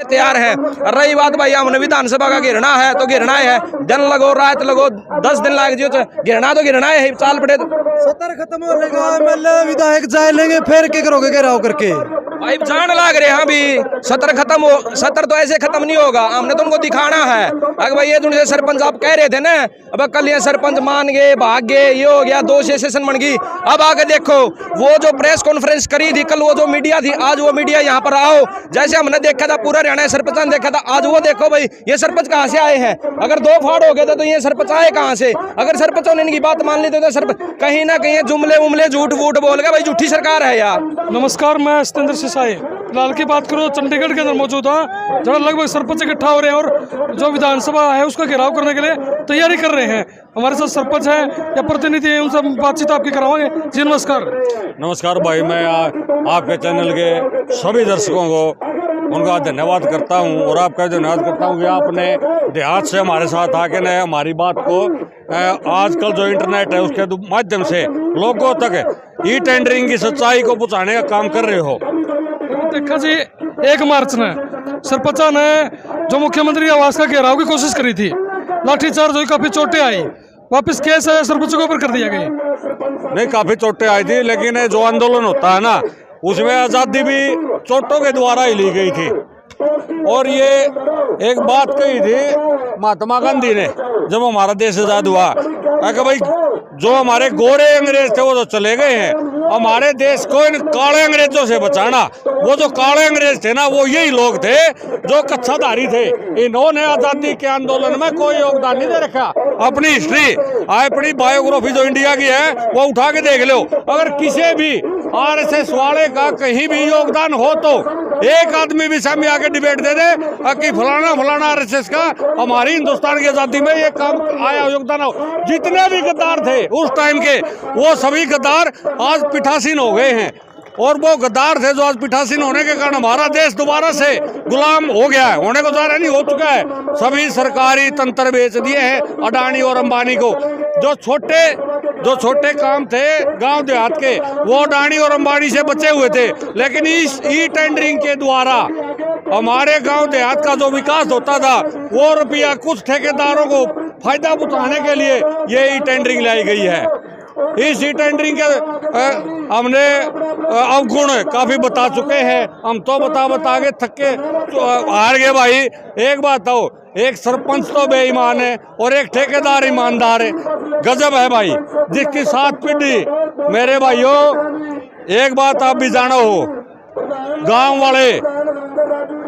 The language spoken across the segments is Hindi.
तैयार है। रही बात भाई हमने विधानसभा का घेरना है तो घेरना है, दिन लगो रात लगो 10 दिन लाग जियो, घेरना तो घेरना है, चाल पड़े। सत्र खत्म हो लेगा, एमएलए विधायक जाए लेंगे, फिर क्या करोगे घेराव करके? भाई जान लाग रहे हैं अभी, सत्र खत्म हो, सत्र तो ऐसे खत्म नहीं होगा, हमने तो उनको दिखाना है। अगर भाई ये जो सरपंच आप कह रहे थे ना, अब कल ये सरपंच मान गए, भाग गए, ये हो गया, 2 सेशन बन गई। अब आगे देखो, वो जो प्रेस कॉन्फ्रेंस करी थी कल, वो जो मीडिया थी, आज वो मीडिया यहाँ पर आओ। जैसे हमने देखा था पूरा हरियाणा सरपंच ने देखा था, आज वो देखो भाई ये सरपंच कहाँ से आए हैं। अगर 2 फाड़ हो गए थे तो ये सरपंच आए कहाँ से? अगर सरपंचों ने इनकी बात मान ली तो सरपंच कहीं ना कहीं जुमले उमले झूठ वूठ बोल गए। भाई झूठी सरकार है यार। नमस्कार, मैं सतेंद्र सिसाई। फिलहाल की बात करो, चंडीगढ़ के अंदर मौजूद है, जहाँ लगभग सरपंच इकट्ठा हो रहे हैं और जो विधानसभा है उसका घेराव करने के लिए तैयारी कर रहे हैं। हमारे साथ सरपंच है या प्रतिनिधि है, उनसे बातचीत आपकी करावांगे। जी नमस्कार। नमस्कार भाई, मैं आपके चैनल के सभी दर्शकों को उनका धन्यवाद करता हूं और आपका धन्यवाद करता हूं कि आपने देहात से हमारे साथ आके न हमारी बात को आजकल जो इंटरनेट है उसके माध्यम से लोगों तक ई टेंडरिंग की सच्चाई को पहुंचाने का काम कर रहे हो। देखा जी, 1 मार्च ने सरपंचा ने जो मुख्यमंत्री आवास का घेराव की कोशिश करी थी, लाठीचार्ज हुई, काफी चोटें आई, वापस केस सरपंचों के ऊपर कर दिया गया। नहीं, काफी चोटें आई थी, लेकिन जो आंदोलन होता है ना उसमें आज़ादी भी चोटों के द्वारा ही ली गई थी। और ये एक बात कही थी महात्मा गांधी ने जब हमारा देश आज़ाद हुआ कि भाई जो हमारे गोरे अंग्रेज थे वो तो चले गए हैं, हमारे देश को इन काले अंग्रेजों से बचाना। वो जो काले अंग्रेज थे ना, वो यही लोग थे जो कच्छाधारी थे। इन्होंने आज़ादी के आंदोलन में कोई योगदान नहीं दे रखा। अपनी हिस्ट्री, अपनी बायोग्राफी जो इंडिया की है वो उठा के देख लो। अगर किसी भी आरएसएस वाले का कहीं भी योगदान हो तो एक आदमी भी सामने आके डिबेट दे दे कि फलाना फलाना आरएसएस का हमारी हिंदुस्तान की आज़ादी में ये काम आया, योगदान हो। जितने भी गद्दार थे उस टाइम के, वो सभी गद्दार आज पीठासीन हो गए हैं। और वो गद्दार थे जो आज पीठासीन होने के कारण हमारा देश दोबारा से गुलाम हो गया है, होने को जा रहा नहीं, हो चुका है। सभी सरकारी तंत्र बेच दिए हैं अडानी और अंबानी को। जो छोटे काम थे गांव देहात के, वो अडानी और अंबानी से बचे हुए थे। लेकिन इस ई टेंडरिंग के द्वारा हमारे गांव देहात का जो विकास होता था, वो रुपया कुछ ठेकेदारों को फायदा पहुंचाने के लिए ये ई टेंडरिंग लाई गई है। इस ई टेंडरिंग के हमने अवगुण काफी बता चुके हैं, हम तो बता के थके हार गए भाई। एक बात हो, एक सरपंच तो बेईमान है और एक ठेकेदार ईमानदार है। गजब है भाई, जिसकी 7 पीढ़ी। मेरे भाइयों, एक बात आप भी जानो हो, गांव वाले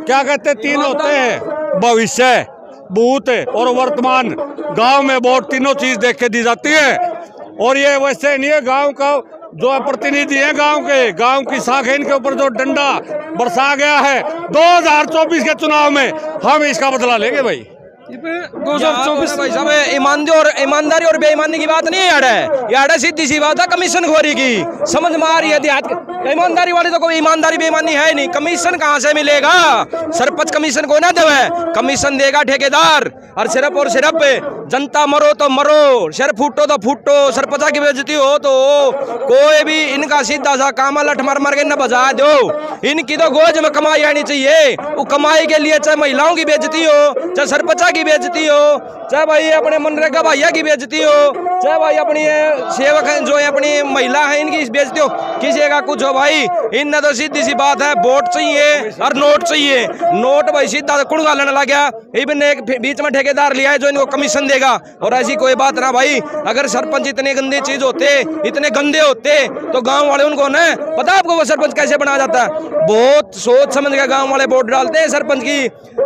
क्या कहते 3 होते हैं, भविष्य, भूत और वर्तमान। गांव में वोट तीनों चीज देख के दी जाती है। और ये वैसे नहीं है, गांव का जो प्रतिनिधि है गांव की शाख है, इनके ऊपर जो डंडा बरसा गया है 2024 के चुनाव में, हम इसका बदला लेंगे भाई। 2024 भाई साहब, ईमानदारी और बेईमानी की बात नहीं है यार, सीधी सी बात है कमीशन खोरी की। समझ में आ रही है देहात, ईमानदारी वाली तो कोई ईमानदारी बेईमानी है नहीं। कमीशन कहाँ से मिलेगा? सरपंच कमीशन को ना देवे, कमीशन देगा ठेकेदार। और सिर्फ जनता मरो तो मरो, सिर फूटो तो फूटो, सरपंचा की बेइज्जती हो तो कोई भी इनका सीधा सा काम लठ मार के न बजा दो। इनकी तो गोज में कमाई आनी चाहिए। वो कमाई के लिए चाहे महिलाओं की बेइज्जती हो, चाहे सरपंचा की बेइज्जती हो, चाहे भाई अपने मनरेगा भैया की बेइज्जती हो, चाहे भाई अपनी सेवक है जो है अपनी महिला है इनकी बेइज्जती हो, किसी का कुछ हो भाई। इन तो सीधी सी बात है, वोट चाहिए और नोट चाहिए। नोट भाई सीधा कुड़ गालने लग गया। इवन एक बीच में ठेकेदार लिया है जो इनको कमीशन देगा, और ऐसी कोई बात ना भाई। अगर सरपंच इतने गंदी चीज होते, इतने गंदे होते तो गांव वाले उनको न पता आपको वो सरपंच कैसे बना जाता है। बहुत सोच समझ के गांव वाले वोट डालते हैं सरपंच की।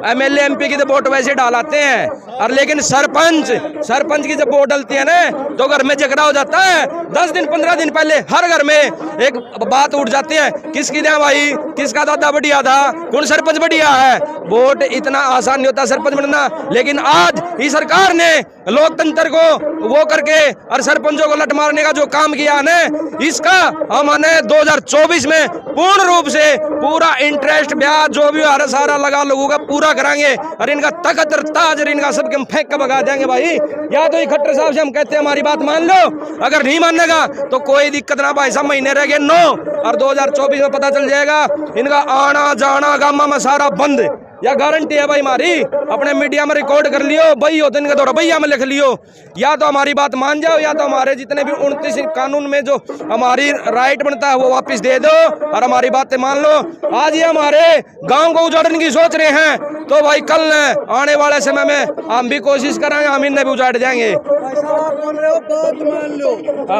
एमएलए एमपी की तो वोट वैसे डालाते हैं, और लेकिन सरपंच की जब वोट डलती है ना तो घर में झगड़ा हो जाता है। 10 दिन 15 दिन पहले हर घर में एक बात उठ जाती है, किसकी दे भाई, किसका दादा बढ़िया था, कौन सरपंच बढ़िया है। वोट इतना आसान नहीं होता सरपंच बनना। लेकिन आज इस सरकार ने लोकतंत्र को वो करके और सरपंचों को लट मारने का जो काम किया है, इसका हमने 2024 में पूर्ण रूप से पूरा इंटरेस्ट ब्याज जो भी सारा लगा लोगों का पूरा कराएंगे, और इनका तख्त ताज और इनका सबके फेंक के भगा देंगे भाई। या तो खट्टर साहब से हम कहते हैं हमारी बात मान लो, अगर नहीं मानेगा तो कोई दिक्कत ना भाई साहब, महीने रह गए 9 और 2024 में पता चल जाएगा इनका आना जाना गामा में सारा बंद। या गारंटी है भाई हमारी, अपने मीडिया में रिकॉर्ड कर लियो भाई, हो दिन का तो रवैया में लिख लियो, या तो हमारी बात मान जाओ या तो हमारे जितने भी 29 कानून में जो हमारी राइट बनता है वो वापस दे दो और हमारी बातें मान लो। आज ये हमारे गांव को उजाड़ने की सोच रहे हैं तो भाई कल आने वाले समय में हम भी कोशिश करेंगे, हम इन्हें भी उजाड़ जाएंगे। भाई साहब आप बोल रहे हो बात मान लो,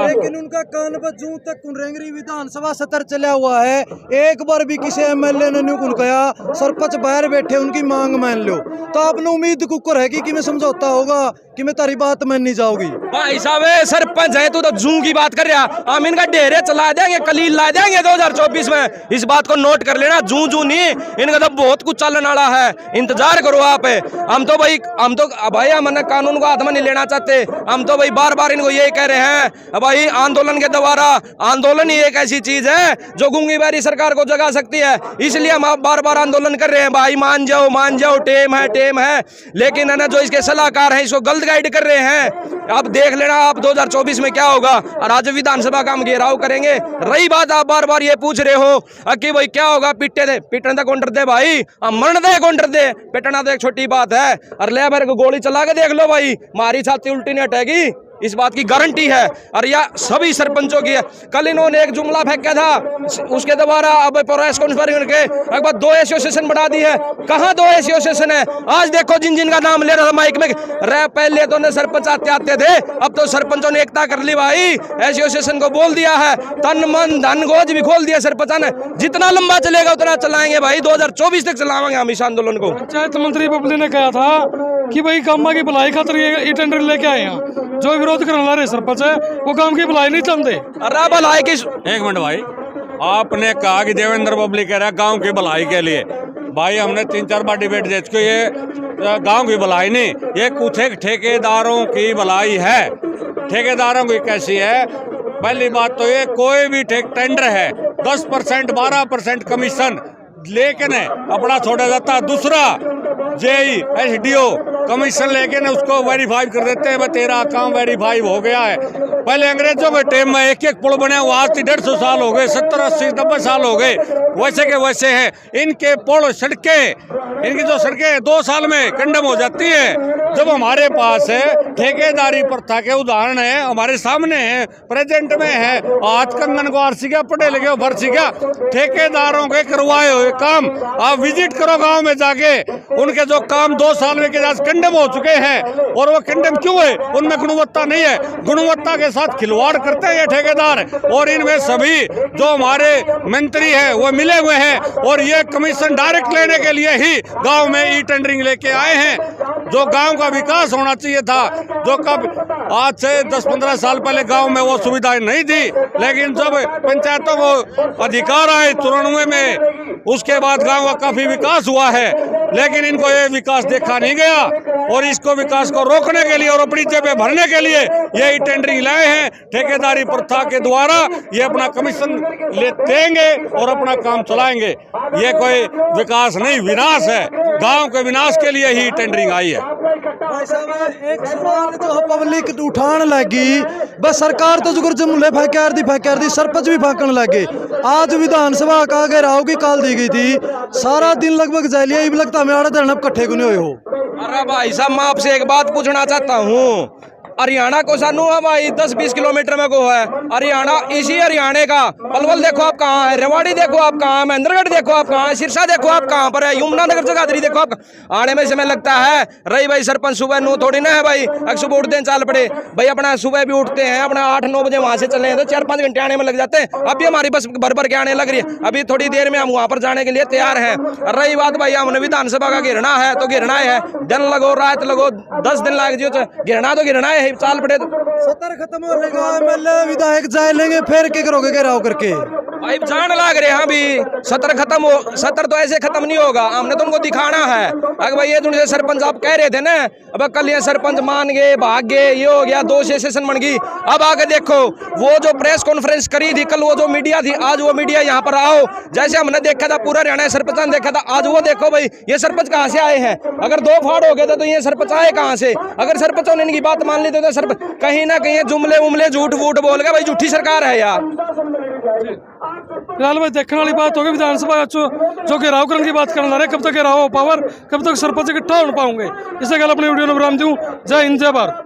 लेकिन उनका कान पर जूं तक कुंडरेंगरी विधानसभा सत्र चला हुआ है, एक बार भी किसी एमएलए ने नहीं कहा सरपंच बाहर बैठे उनकी मांग मान लो, तो आपने उम्मीद कुकर है कि मैं समझौता होगा कि मैं तारी बात मान नहीं जाओगी। भाई साहब सरपंच है तो जूं की बात कर रहा, हम इनका डेरे चला देंगे, कलील ला देंगे 2024 में, इस बात को नोट कर लेना। जूं नहीं, इनका तो बहुत कुछ चलने वाला है, इंतजार करो आप। हम तो भाई हमने कानून को हाथ में नहीं लेना चाहते, हम तो भाई बार बार इनको यही कह रहे हैं भाई आंदोलन के द्वारा, आंदोलन ही एक ऐसी चीज है जो गूंगी बैरी सरकार को जगा सकती है, इसलिए हम बार बार आंदोलन कर रहे हैं। भाई मान जाओ, टेम है, लेकिन है ना जो इसके सलाहकार हैं इसको गलत गाइड कर रहे हैं। अब देख लेना आप 2024 में क्या होगा, और आज विधानसभा का हम घेराव करेंगे। रही बात आप बार बार ये पूछ रहे हो कि भाई क्या होगा, पिटने दे कौन डरते भाई, हम मरने दे कौन डरते, पिटना तो एक छोटी बात है, और ले भर को गोली चला के देख लो भाई, हमारी छाती उल्टी नहीं हटेगी, इस बात की गारंटी है। और यह सभी सरपंचों की है। कल इन्होंने एक जुमला फेंका था, उसके द्वारा अब प्रेस कॉन्फ्रेंस करके एक बार 2 एसोसिएशन बढ़ा दी है। कहाँ 2 एसोसिएशन है? आज देखो जिन का नाम ले रहा था माइक में, पहले तो ने सरपंच आते थे, अब तो सरपंचों ने एकता कर ली भाई, एसोसिएशन को बोल दिया है, तन मन धन गोज भी खोल दिया सरपंच ने। जितना लंबा चलेगा उतना चलाएंगे भाई, 2024 तक चलाएंगे हम इस आंदोलन को। पंचायत मंत्री बबली ने कहा था कि भाई गांव की भलाई खातिर ये टेंडर लेके आए हैं, जो विरोध करने वाले सरपंच है वो गांव की भलाई नहीं चाहते। अरे भलाई की एक मिनट भाई, आपने कहा कि देवेंद्र बबली कह रहा है गांव की भलाई के लिए, भाई हमने 3-4 बार डिबेट दे चुके, ये गांव की भलाई नहीं, ये कुछ एक ठेकेदारों की भलाई है। ठेकेदारों की कैसी है? पहली बात तो ये कोई भी टेंडर है 10% 12% कमीशन लेकिन अपना छोड़ा जाता है। दूसरा जेई एसडीओ कमीशन लेके ना उसको वेरीफाई कर देते हैं, तेरा काम वेरीफाई हो गया है। पहले अंग्रेजों के टाइम में एक पुल बने हुए, आज 150 साल हो गए, 70 80 90 साल हो गए, वैसे के वैसे हैं। इनके पुल सड़कें, इनकी जो सड़कें 2 साल में कंडम हो जाती है। जब हमारे पास है ठेकेदारी प्रथा के उदाहरण है, हमारे सामने है, प्रेजेंट में है। आज कंगन को सीखा, पढ़े लिखे भर सीखा, ठेकेदारों के करवाए हुए काम आप विजिट करो गांव में जाके, उनके जो काम 2 साल में के कंडम हो चुके हैं। और वो कंडम क्यों है? उनमें गुणवत्ता नहीं है, गुणवत्ता के साथ खिलवाड़ करते हैं ये ठेकेदार। और इनमें सभी जो हमारे मंत्री हैं वो मिले हुए हैं, और ये कमीशन डायरेक्ट लेने के लिए ही गांव में ई टेंडरिंग लेके आए हैं। जो गांव का विकास होना चाहिए था, जो कब आज से 10-15 साल पहले गांव में वो सुविधाएं नहीं थी, लेकिन जब पंचायतों को अधिकार आए 94 में, उसके बाद गांव का काफी विकास हुआ है। लेकिन इनको ये विकास देखा नहीं गया, और इसको विकास को रोकने के लिए और अपनी जेबें भरने के लिए ये टेंडरिंग लाए हैं। ठेकेदारी प्रथा के द्वारा ये अपना कमीशन ले देंगे और अपना काम चलाएंगे। ये कोई विकास नहीं, विनाश है। गांव के विनाश के लिए ही टेंडरिंग आई है। भाई साहब एक सवाल तो पब्लिक उठान लगी, बस सरकार तो जुगर जुमले फैक्यार दी सरपंच भी फाकन लगे। आज विधानसभा का घेराव की काल दी गई थी, सारा दिन लगभग जालिया ही लगता मैं आड़े धरना इकट्ठे को नहीं हो। अरे भाई साहब मैं आपसे एक बात पूछना चाहता हूँ, हरियाणा को सानू है भाई 10-20 किलोमीटर में को है हरियाणा। इसी हरियाणा का पलवल देखो आप कहाँ है, रेवाड़ी देखो आप कहाँ है, महेंद्रगढ़ देखो आप कहाँ है, सिरसा देखो आप कहाँ पर है, यमुनानगर जगाधरी देखो आप आने में समय लगता है। रही भाई सरपंच सुबह 9 थोड़ी ना है भाई, अगर सुबह उठते हैं चाल पड़े भाई, अपना सुबह भी उठते हैं, अपना 8-9 बजे वहाँ से चले हैं तो 4-5 घंटे आने में लग जाते हैं। अभी हमारी बस भर के आने लग रही है, अभी थोड़ी देर में हम वहाँ पर जाने के लिए तैयार हैं। रही बात भाई हमने विधानसभा का घेरना है तो घेरना है, दिन लगो रात लगो 10 दिन लग जाओ, घेरना तो घेरना है, चाल पड़े। सत्र खत्म होने का एमएलए विधायक जाए लेंगे, फिर क्या करोगे घेराव करके? भाई जान लाग रहे हैं अभी सत्र खत्म हो, सत्र तो ऐसे खत्म नहीं होगा, हमने तो उनको दिखाना है। अगर भाई ये तुमसे सरपंच आप कह रहे थे ना, अब कल ये सरपंच मान गए, भाग गए, ये हो गया, 2 सेशन बन गई। अब आगे देखो वो जो प्रेस कॉन्फ्रेंस करी थी कल, वो जो मीडिया थी, आज वो मीडिया यहाँ पर आओ। जैसे हमने देखा था पूरा हरियाणा सरपंच ने देखा था, आज वो देखो भाई ये सरपंच कहाँ से आए हैं। अगर 2 फाड़ हो गए थे तो ये सरपंच आए कहाँ से? अगर सरपंचों ने इनकी बात मान ली तो सरपंच कहीं ना कहीं जुमले उमले झूठ वूठ बोल गए भाई, झूठी सरकार है यार। फिलहाल भाई देखने वाली बात होगी विधानसभा जो घेराव करने की बात करना रहे, कब तक घेराव हो पावर, कब तक सरपंच इकट्ठा हो पाओगे। इसे कल अपनी वीडियो में विराम दूं। जय हिंद, जय भारत।